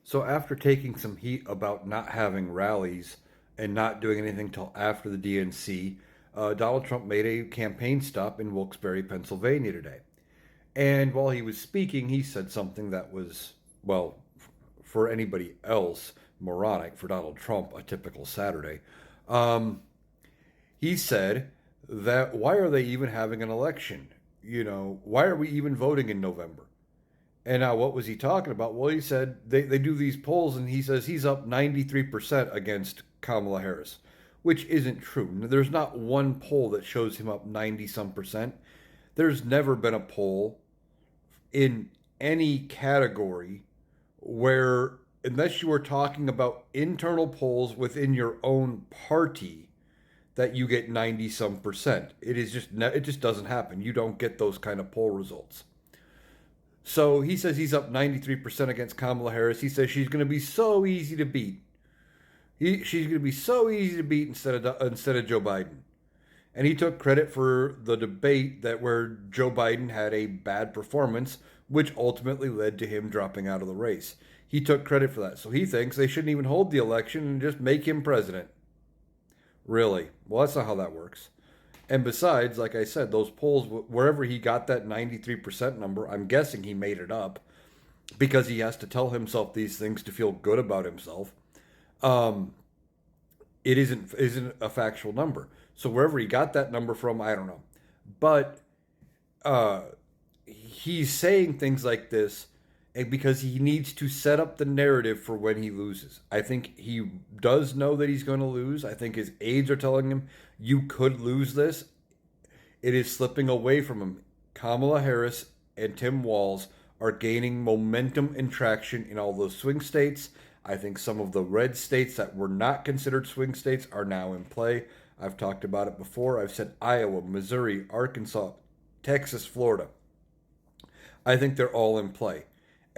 So after taking some heat about not having rallies and not doing anything till after the DNC, Donald Trump made a campaign stop in Wilkes-Barre, Pennsylvania today. And while he was speaking, he said something that was, well, for anybody else, moronic. For Donald Trump, a typical Saturday. Um, he said that why are they even having an election? Why are we even voting in November? And now, what was he talking about? Well, he said they do these polls, and he says he's up 93% against Kamala Harris, which isn't true. There's not one poll that shows him up 90 some percent. There's never been a poll in any category where, unless you are talking about internal polls within your own party, that you get 90 some percent. It just doesn't happen. You don't get those kind of poll results. So he says he's up 93% against Kamala Harris. He says she's going to be so easy to beat. She's going to be so easy to beat instead of Joe Biden. And he took credit for the debate that where Joe Biden had a bad performance, which ultimately led to him dropping out of the race. He took credit for that. So he thinks they shouldn't even hold the election and just make him president. Really? Well, that's not how that works. And besides, like I said, those polls, wherever he got that 93% number, I'm guessing he made it up because he has to tell himself these things to feel good about himself. Um, it isn't a factual number. So wherever he got that number from, I don't know. But uh, he's saying things like this because he needs to set up the narrative for when he loses. I think he does know that he's going to lose. I think his aides are telling him, you could lose this. It is slipping away from him. Kamala Harris and Tim Walz are gaining momentum and traction in all those swing states. I think some of the red states that were not considered swing states are now in play. I've talked about it before. I've said Iowa, Missouri, Arkansas, Texas, Florida. I think they're all in play.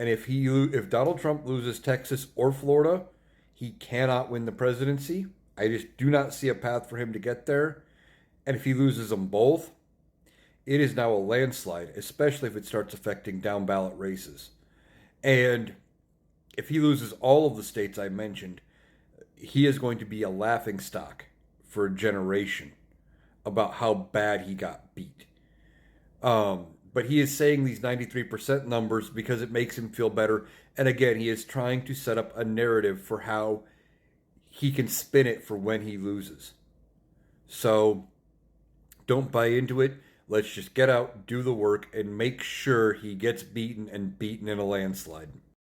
And if Donald Trump loses Texas or Florida, he cannot win the presidency. I just do not see a path for him to get there. And if he loses them both, it is now a landslide, especially if it starts affecting down ballot races. And if he loses all of the states I mentioned, he is going to be a laughing stock for a generation about how bad he got beat. But he is saying these 93% numbers because it makes him feel better. And again, he is trying to set up a narrative for how he can spin it for when he loses. So don't buy into it. Let's just get out, do the work, and make sure he gets beaten and beaten in a landslide.